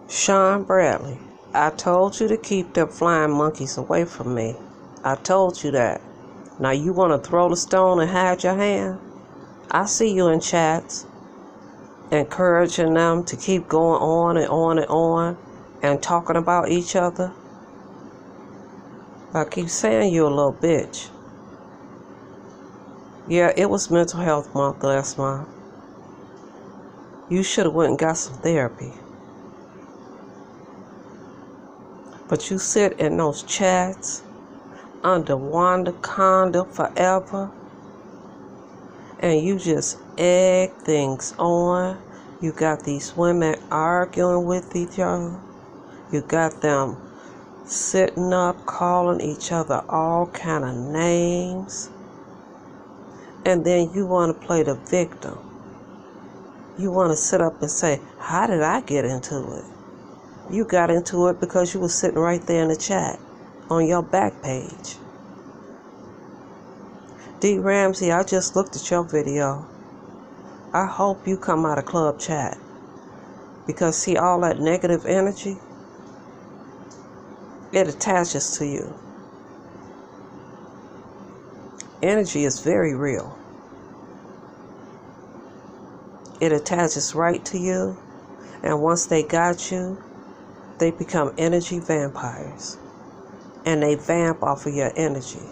Shawen Bradley, I told you to keep them flying monkeys away from me. I told you that. Now you want to throw the stone and hide your hand? I see you in chats, encouraging them to keep going on and on and on and talking about each other. I keep saying you're a little bitch. Yeah, it was Mental Health Month last month. You should have went and got some therapy. But you sit in those chats under Wakanda forever and you just egg things on. You got these women arguing with each other. You got them sitting up calling each other all kind of names. And then you want to play the victim. You want to sit up and say, how did I get into it? You got into it because you were sitting right there in the chat on your back page. D. Ramsey, I just looked at your video. I hope you come out of club chat. Because see, all that negative energy, it attaches to you. Energy is very real. It attaches right to you, and once they got you, they become energy vampires, and they vamp off of your energy.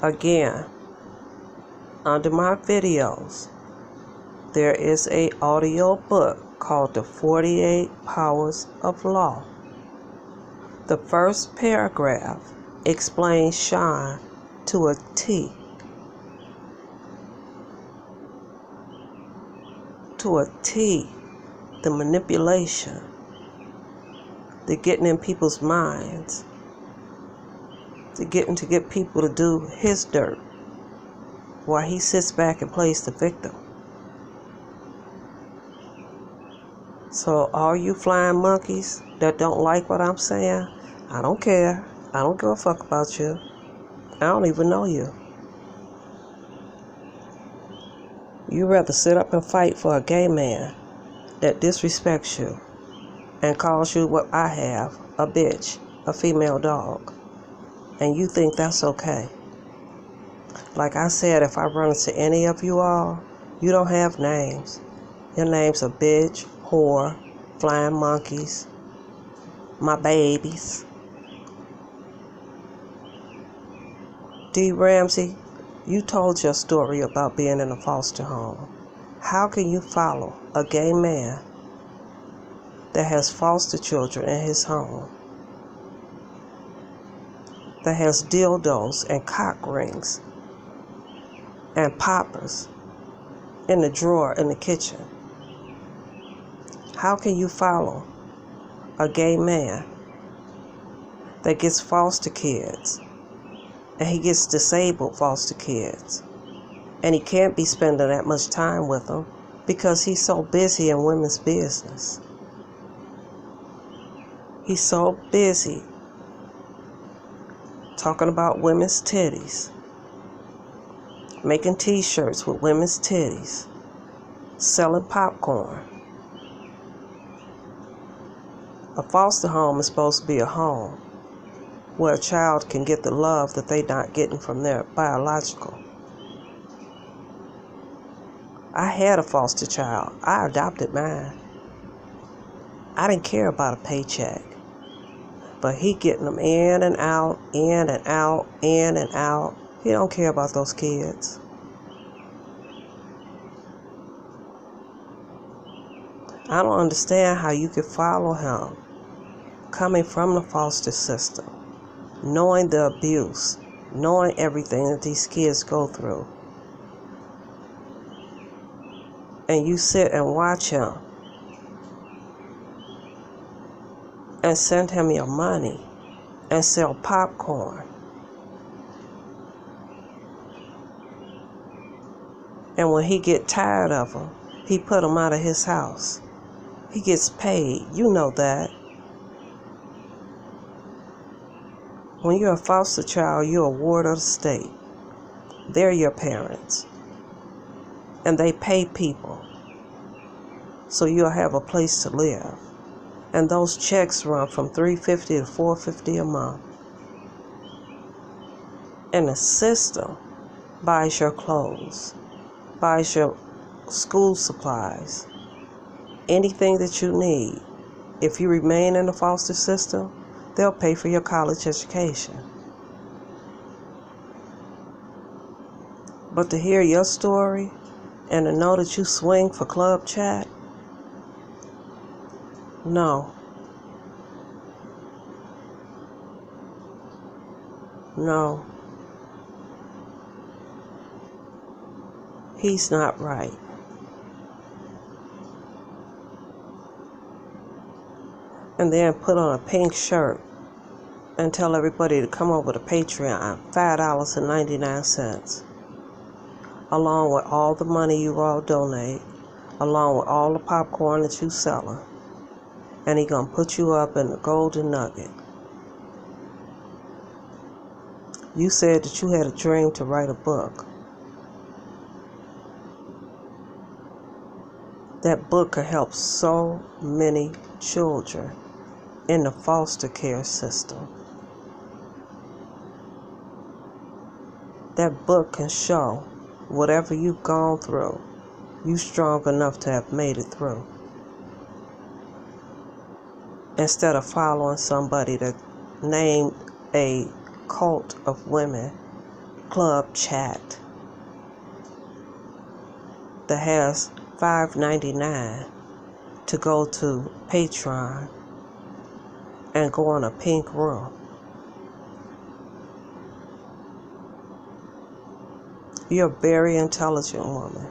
Again, under my videos, there is an audio book called The 48 Powers of Law. The first paragraph explains Shawen to a T. To a T. The manipulation, the getting in people's minds, to get people to do his dirt while he sits back and plays the victim. So all you flying monkeys that don't like what I'm saying, I don't care. I don't give a fuck about you. I don't even know you. You rather sit up and fight for a gay man that disrespects you and calls you what I have, a bitch, a female dog, and you think that's okay. Like I said, if I run into any of you all, you don't have names. Your names are bitch, whore, flying monkeys, my babies. D. Ramsey, you told your story about being in a foster home. How can you follow a gay man that has foster children in his home, that has dildos and cock rings and poppers in the drawer in the kitchen? How can you follow a gay man that gets foster kids and he gets disabled foster kids? And he can't be spending that much time with them because he's so busy in women's business. He's so busy talking about women's titties, making t-shirts with women's titties, selling popcorn. A foster home is supposed to be a home where a child can get the love that they're not getting from their biological. I had a foster child. I adopted mine. I didn't care about a paycheck. But he getting them in and out, in and out, in and out. He don't care about those kids. I don't understand how you could follow him coming from the foster system, knowing the abuse, knowing everything that these kids go through. And you sit and watch him and send him your money and sell popcorn. And when he get tired of them, he put them out of his house. He gets paid. You know that. When you're a foster child, you're a ward of the state. They're your parents. And they pay people so you'll have a place to live. And those checks run from $350 to $450 a month. And the system buys your clothes, buys your school supplies, anything that you need. If you remain in the foster system, they'll pay for your college education. But to hear your story and to know that you swing for club chat, no. No. He's not right. And then put on a pink shirt and tell everybody to come over to Patreon, $5.99, along with all the money you all donate, along with all the popcorn that you selling. And he gonna put you up in the golden nugget. You said that you had a dream to write a book. That book could help so many children in the foster care system. That book can show whatever you've gone through, you strong enough to have made it through. Instead of following somebody that named a cult of women club chat that has $5.99 to go to Patreon and go in a pink room. You're a very intelligent woman.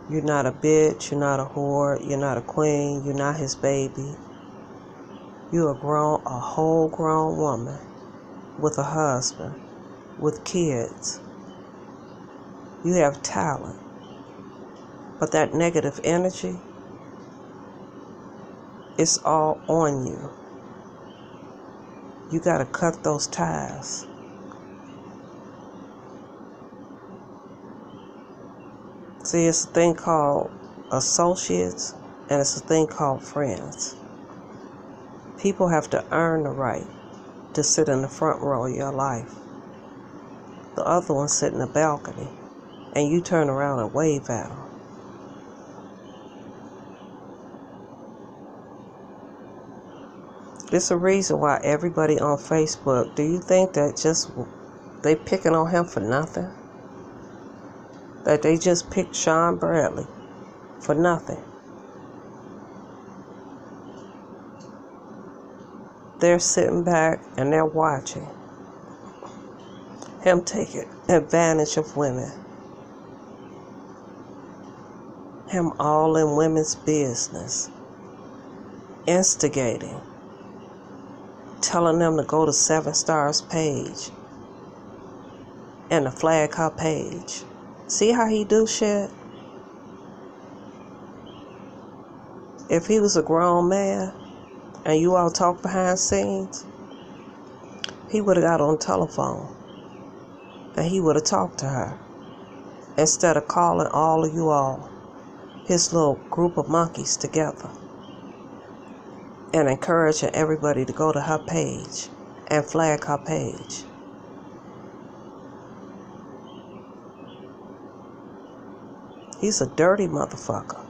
You're not a bitch, you're not a whore, you're not a queen, you're not his baby. You're a whole grown woman with a husband, with kids. You have talent. But that negative energy, it's all on you. You got to cut those ties. See, it's a thing called associates, and it's a thing called friends. People have to earn the right to sit in the front row of your life. The other ones sit in the balcony, and you turn around and wave at them. There's a reason why everybody on Facebook, do you think that just they picking on him for nothing? That they just picked Shawen Bradley for nothing? They're sitting back and they're watching him take advantage of women. Him all in women's business. Instigating. Telling them to go to 7 Stars page and to flag her page. See how he do shit? If he was a grown man and you all talk behind scenes, he would have got on the telephone and he would have talked to her instead of calling all of you all, his little group of monkeys, together and encouraging everybody to go to her page and flag her page. He's a dirty motherfucker.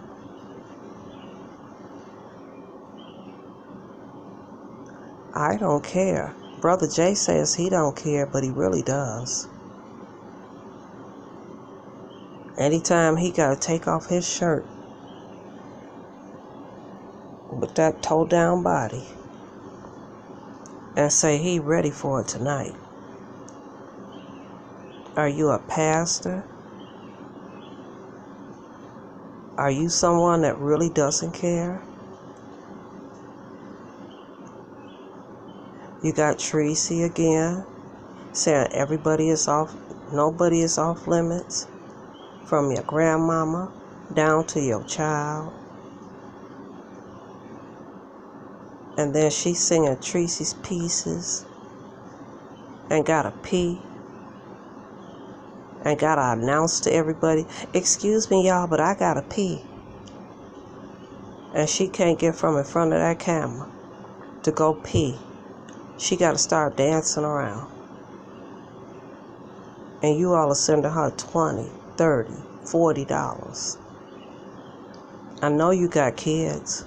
I don't care. Brother Jay says he don't care, but he really does. Anytime he gotta take off his shirt with that toe down body and say he ready for it tonight. Are you a pastor? Are you someone that really doesn't care? You got Tracy again saying everybody is off, nobody is off limits, from your grandmama down to your child. And then she's singing Tracy's pieces and gotta pee and gotta announce to everybody, excuse me y'all, but I gotta pee. and she can't get from in front of that camera to go pee. She got to start dancing around. And you all are sending her $20, $30, $40. I know you got kids.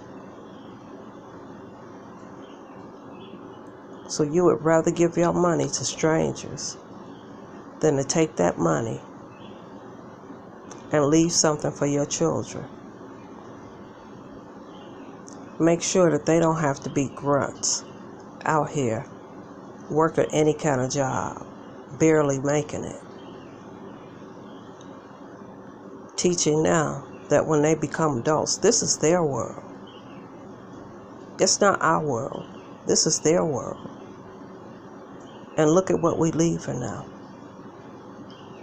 So you would rather give your money to strangers than to take that money and leave something for your children. Make sure that they don't have to be grunts out here working any kind of job, barely making it. Teaching now that when they become adults, this is their world. It's not our world. This is their world. And look at what we leaving now.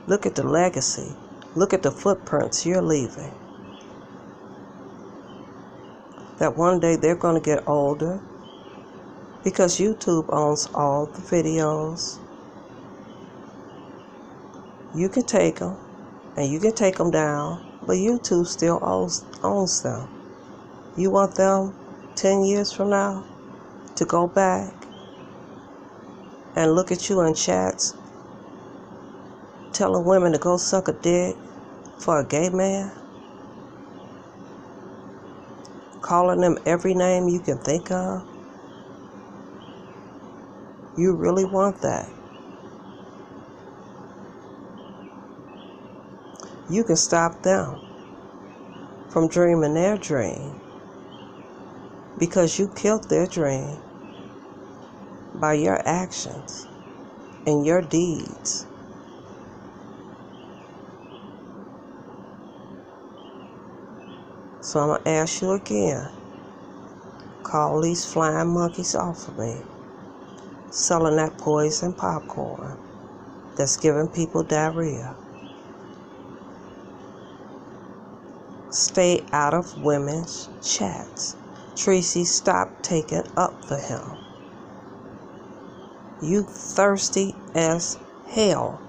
Look at the legacy. Look at the footprints you're leaving. That one day they're going to get older because YouTube owns all the videos. You can take them and you can take them down, but YouTube still owns them. You want them 10 years from now to go back and look at you in chats telling women to go suck a dick for a gay man? Calling them every name you can think of? You really want that? You can stop them from dreaming their dream because you killed their dream by your actions and your deeds. So I'm going to ask you again, call these flying monkeys off of me, selling that poison popcorn that's giving people diarrhea. Stay out of women's chats. Tracy, stop taking up for him. You thirsty as hell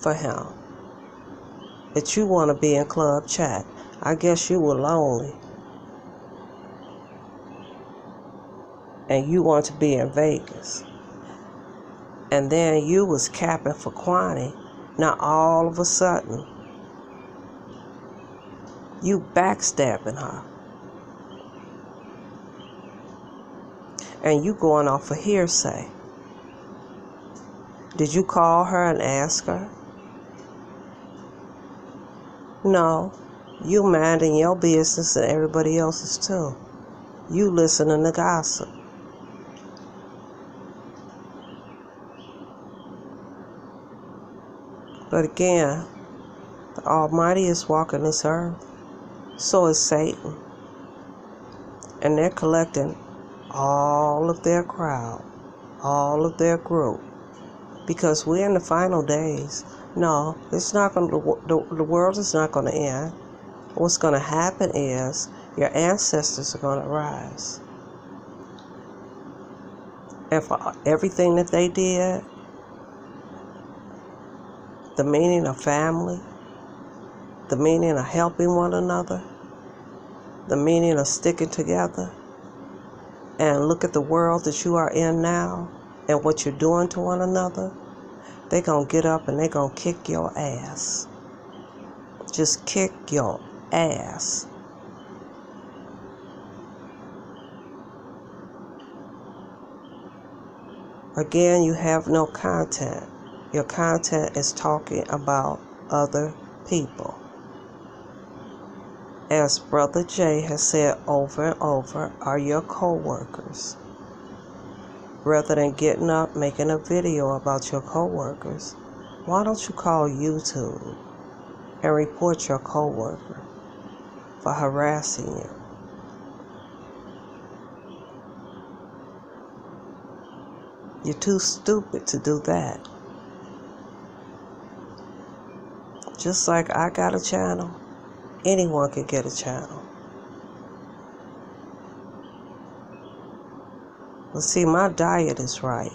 for him. But you want to be in club chat. I guess you were lonely. And you want to be in Vegas. And then you was capping for Kwani. Now all of a sudden, you backstabbing her. And you going off of hearsay. Did you call her and ask her? No. You minding your business and everybody else's too. You listening to gossip. But again, the Almighty is walking this earth. So is Satan. And they're collecting all of their crowd, all of their group. Because we're in the final days. No, it's not going to, the world is not going to end. What's going to happen is your ancestors are going to rise. And for everything that they did, the meaning of family, the meaning of helping one another, the meaning of sticking together, and look at the world that you are in now and what you're doing to one another, they're going to get up and they're going to kick your ass. Just kick your ass. Again, you have no content. Your content is talking about other people. As Brother Jay has said over and over, are your co-workers. Rather than getting up, making a video about your co-workers, why don't you call YouTube and report your co-worker for harassing you? You're too stupid to do that. Just like I got a channel, anyone can get a channel. But see, my diet is right.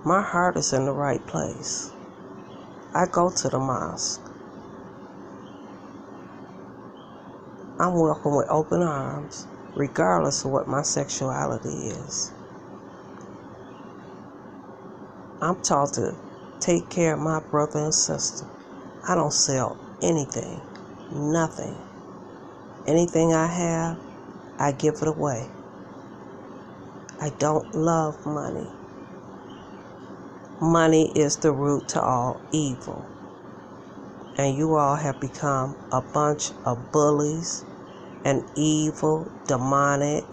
My heart is in the right place. I go to the mosque. I'm welcome with open arms, regardless of what my sexuality is. I'm taught to take care of my brother and sister. I don't sell anything, nothing. Anything I have, I give it away. I don't love money. Money is the root to all evil. And you all have become a bunch of bullies and evil, demonic,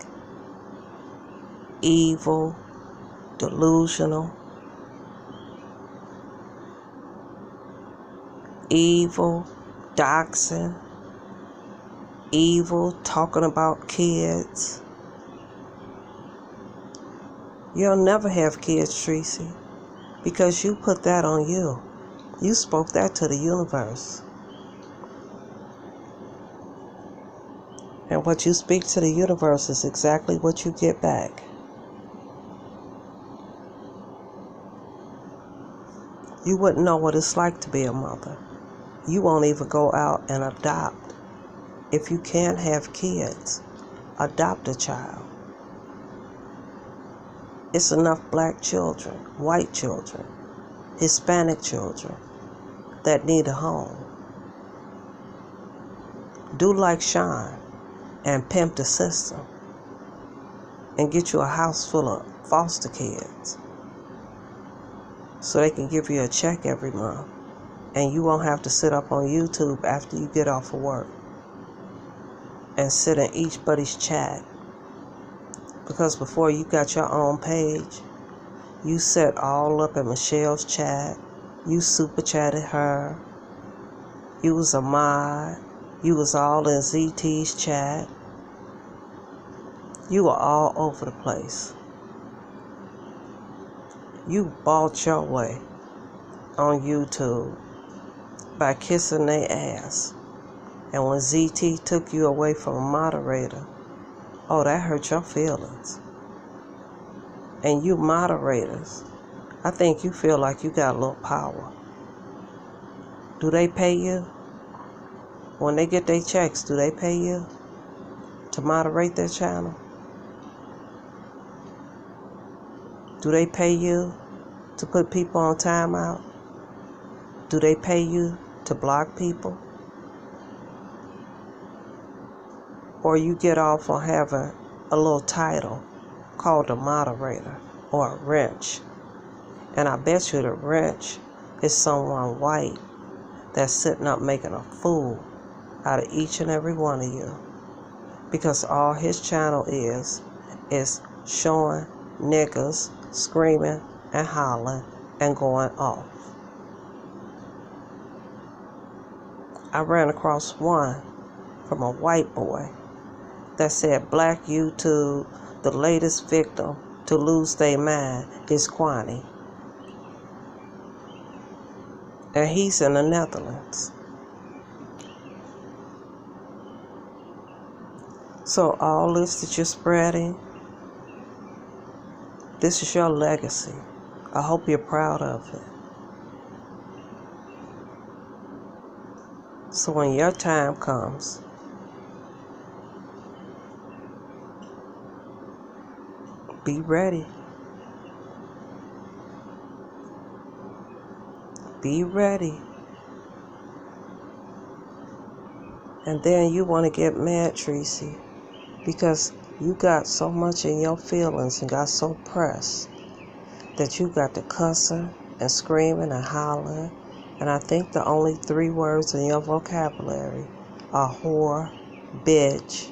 evil, delusional, evil, doxing, evil, talking about kids. You'll never have kids, Tracy, because you put that on you. You spoke that to the universe. And what you speak to the universe is exactly what you get back. You wouldn't know what it's like to be a mother. You won't even go out and adopt. If you can't have kids, adopt a child. It's enough black children, white children, Hispanic children that need a home. Do like Shawen and pimp the system and get you a house full of foster kids so they can give you a check every month and you won't have to sit up on YouTube after you get off of work and sit in each buddy's chat. Because before you got your own page, you sat all up in Michelle's chat, you super chatted her, you was a mod, you was all in ZT's chat, you were all over the place. You bought your way on YouTube by kissing their ass. And when ZT took you away from a moderator, oh, that hurt your feelings. And you moderators, I think you feel like you got a little power. Do they pay you? When they get their checks, do they pay you to moderate their channel? Do they pay you to put people on timeout? Do they pay you to block people? Or you get off on having a little title called a moderator or a wrench. And I bet you the wrench is someone white that's sitting up making a fool out of each and every one of you. Because all his channel is showing niggas screaming and hollering and going off. I ran across one from a white boy that said black YouTube, the latest victim to lose their mind is Kwani. And he's in the Netherlands. So all this that you're spreading, this is your legacy. I hope you're proud of it. So when your time comes, be ready. Be ready. And then you want to get mad, Tracy, because you got so much in your feelings and got so pressed that you got to cussing and screaming and hollering. And I think the only 3 words in your vocabulary are whore, bitch.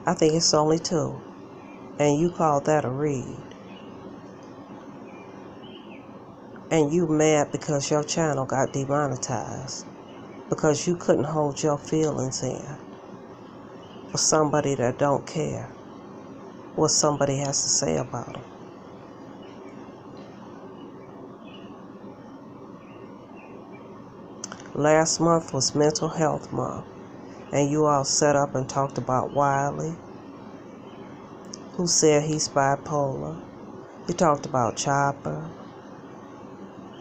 I think it's only 2. And you call that a read. And you mad because your channel got demonetized. Because you couldn't hold your feelings in for somebody that don't care what somebody has to say about them. Last month was Mental Health Month, and you all set up and talked about Wiley, who said he's bipolar. You talked about Chopper.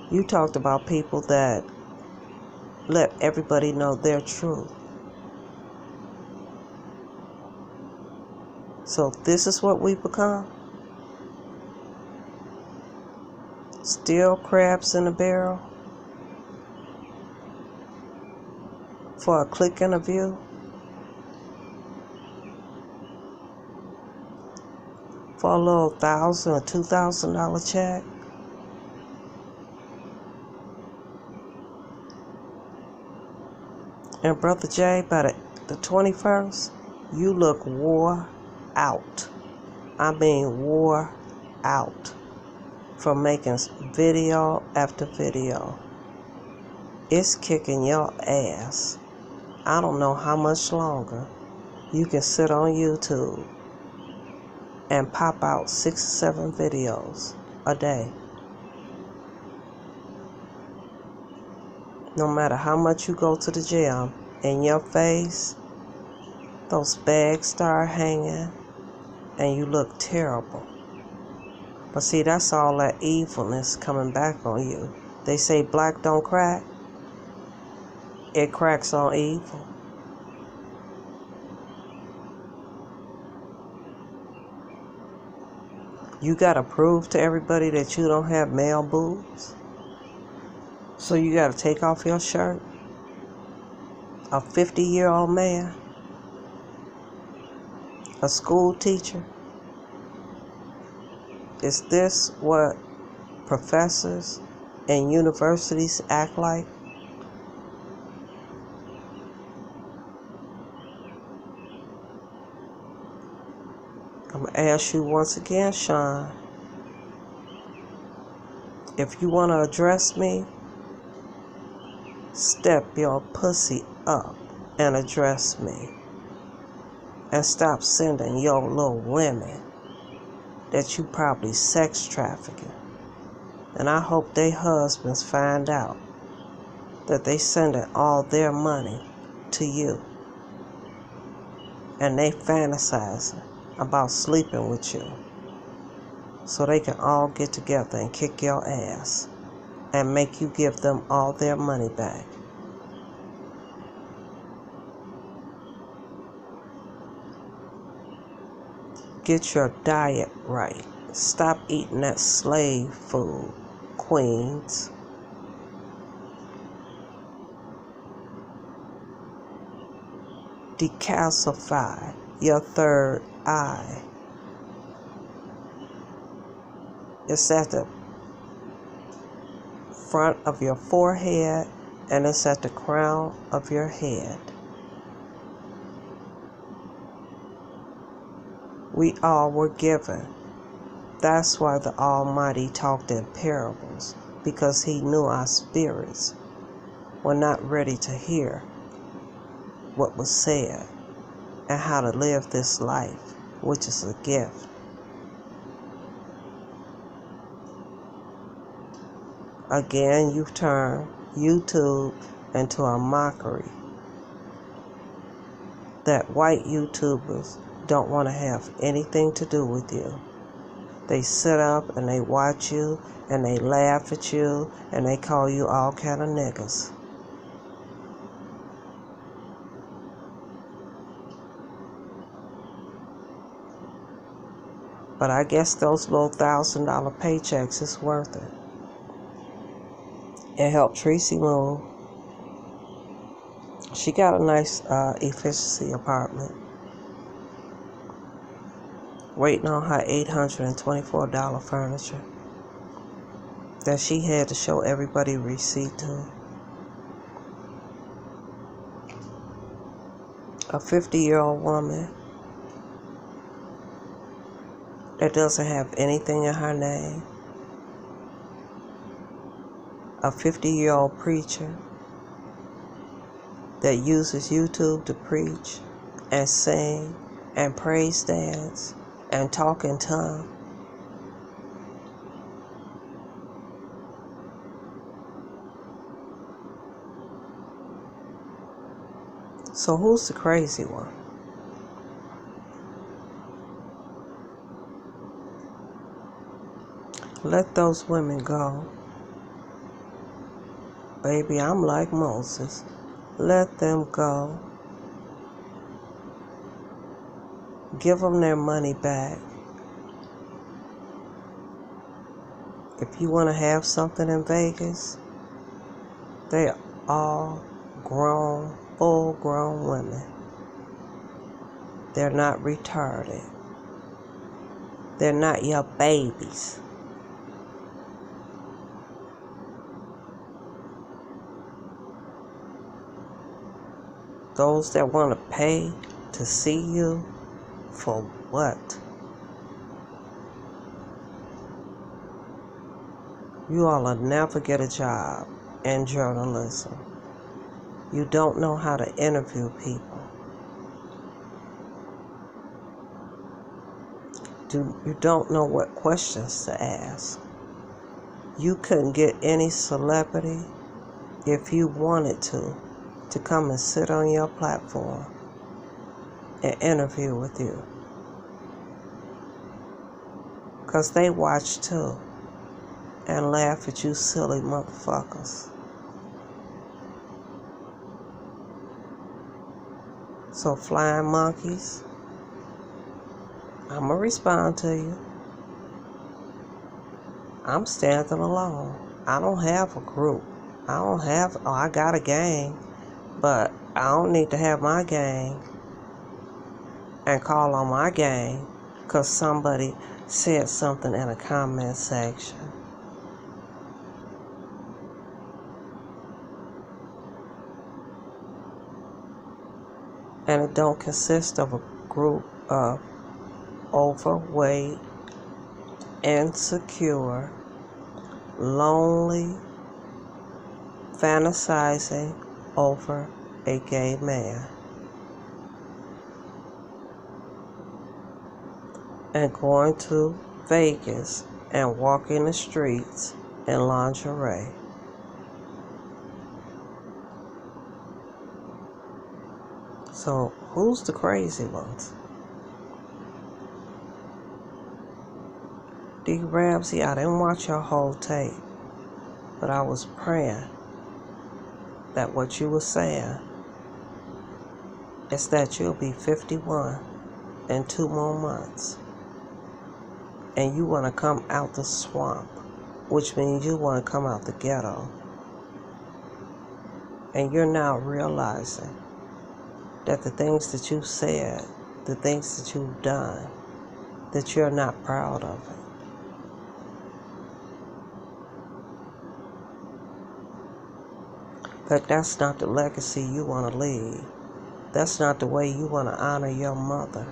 You talked about people that let everybody know their truth. So this is what we become? Still crabs in a barrel? For a click and a view? For a little $1,000 or $2,000 check? And Brother Jay, by the 21st, you look wore out. I mean wore out from making video after video. It's kicking your ass. I don't know how much longer you can sit on YouTube and pop out 6 or 7 videos a day. No matter how much you go to the gym, in your face, those bags start hanging and you look terrible. But see, that's all that evilness coming back on you. They say black don't crack. It cracks on evil. You gotta prove to everybody that you don't have male boobs. So you gotta take off your shirt. A 50-year-old man. A school teacher. Is this what professors and universities act like? I'm going to ask you once again, Sean. If you want to address me, step your pussy up and address me. And stop sending your little women that you probably sex trafficking. And I hope their husbands find out that they sending all their money to you. And they fantasizing about sleeping with you. So they can all get together and kick your ass and make you give them all their money back. Get your diet right. Stop eating that slave food, queens. Decalcify your third eye. It's at the front of your forehead and it's at the crown of your head. We all were given. That's why the Almighty talked in parables, because He knew our spirits were not ready to hear what was said and how to live this life, which is a gift. Again, you've turned YouTube into a mockery that white YouTubers don't want to have anything to do with you. They sit up and they watch you and they laugh at you and they call you all kind of niggas. But I guess those little $1,000 paychecks is worth it. It helped Tracy move. She got a nice efficiency apartment. Waiting on her $824 furniture that she had to show everybody receipt to. A 50-year-old woman that doesn't have anything in her name. A 50-year-old preacher that uses YouTube to preach and sing and praise dance and talk in tongue. So who's the crazy one? Let those women go. Baby, I'm like Moses. Let them go. Give them their money back. If you want to have something in Vegas, they are all grown, full-grown women. They're not retarded. They're not your babies. Those that want to pay to see you, for what? You all will never get a job in journalism. You don't know how to interview people. You don't know what questions to ask. You couldn't get any celebrity, if you wanted to come and sit on your platform and interview with you. 'Cause they watch too and laugh at you silly motherfuckers. So flying monkeys, I'ma respond to you. I'm standing alone. I don't have a group. I got a gang, but I don't need to have my gang and call on my gang because somebody said something in a comment section. And it don't consist of a group of overweight, insecure, lonely, fantasizing over a gay man and going to Vegas and walking the streets in lingerie. So who's the crazy ones? D. Ramsey, I didn't watch your whole tape, but I was praying that what you were saying is that you'll be 51 in 2 more months. And you want to come out the swamp, which means you want to come out the ghetto. And you're now realizing that the things that you said, the things that you've done, that you're not proud of it. But that's not the legacy you want to leave. That's not the way you want to honor your mother,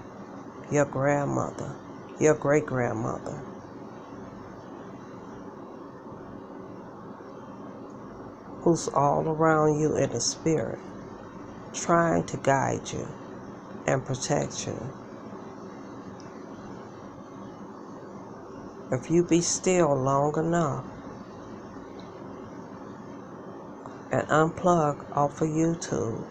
your grandmother, your great-grandmother. Who's all around you in the spirit, trying to guide you and protect you. If you be still long enough and unplug off of YouTube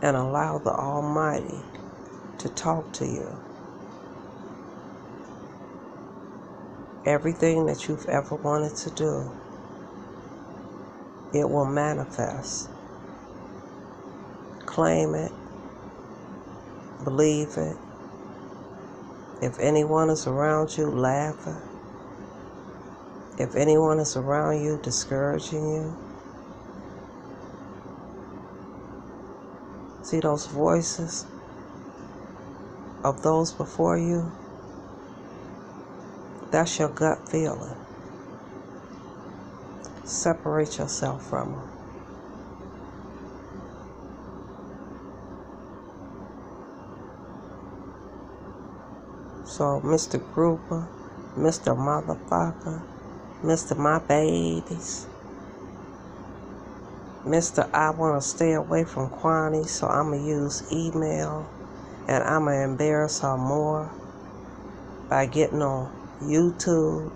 and allow the Almighty to talk to you, everything that you've ever wanted to do, it will manifest. Claim it. Believe it. If anyone is around you laughing, if anyone is around you discouraging you, see those voices of those before you? That's your gut feeling. Separate yourself from them. So, Mr. Grouper, Mr. Motherfucker, Mr. My Babies, Mr. I want to stay away from Kwani, so I'm going to use email, and I'm going to embarrass her more by getting on YouTube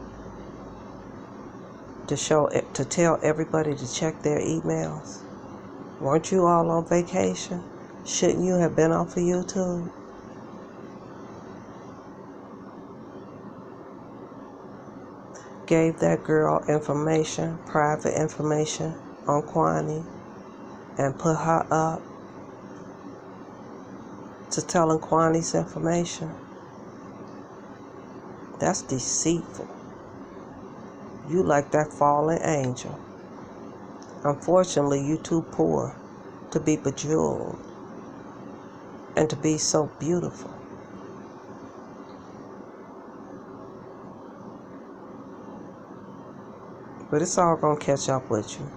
to tell everybody to check their emails. Weren't you all on vacation? Shouldn't you have been off of YouTube? Gave that girl information, private information on Kwani, and put her up to telling Kwani's information. That's deceitful. You like that fallen angel. Unfortunately, you too poor to be bejeweled and to be so beautiful. But it's all gonna catch up with you.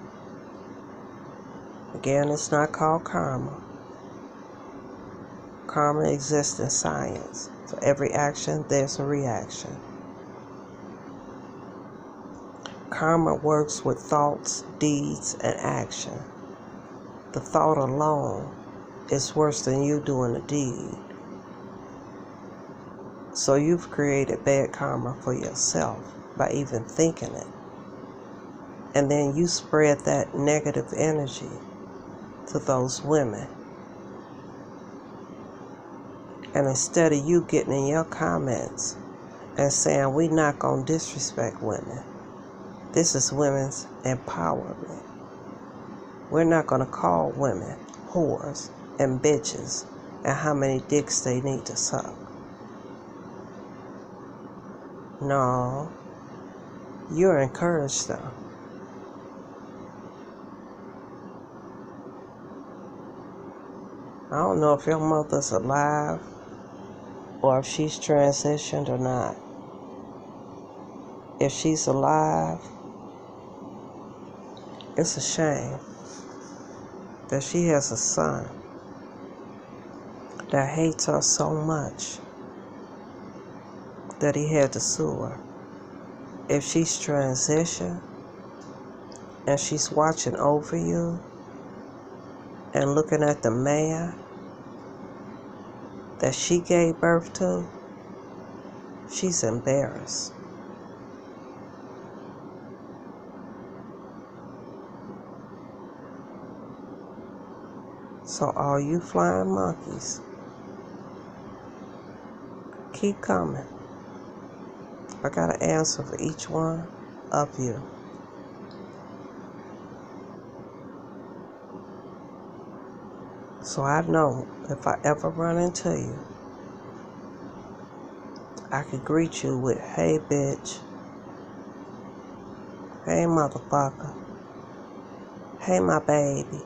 Again, it's not called karma. Karma exists in science. For every action, there's a reaction. Karma works with thoughts, deeds, and action. The thought alone is worse than you doing the deed. So you've created bad karma for yourself by even thinking it. And then you spread that negative energy to those women. And instead of you getting in your comments and saying, we're not going to disrespect women. This is women's empowerment. We're not going to call women whores and bitches and how many dicks they need to suck. No, you're encouraged though. I don't know if your mother's alive or if she's transitioned or not. If she's alive, it's a shame that she has a son that hates her so much that he had to sue her. If she's transitioned and she's watching over you and looking at the man that she gave birth to, she's embarrassed. So all you flying monkeys, keep coming. I got an answer for each one of you. So I know if I ever run into you, I could greet you with, hey bitch, hey motherfucker, hey my baby.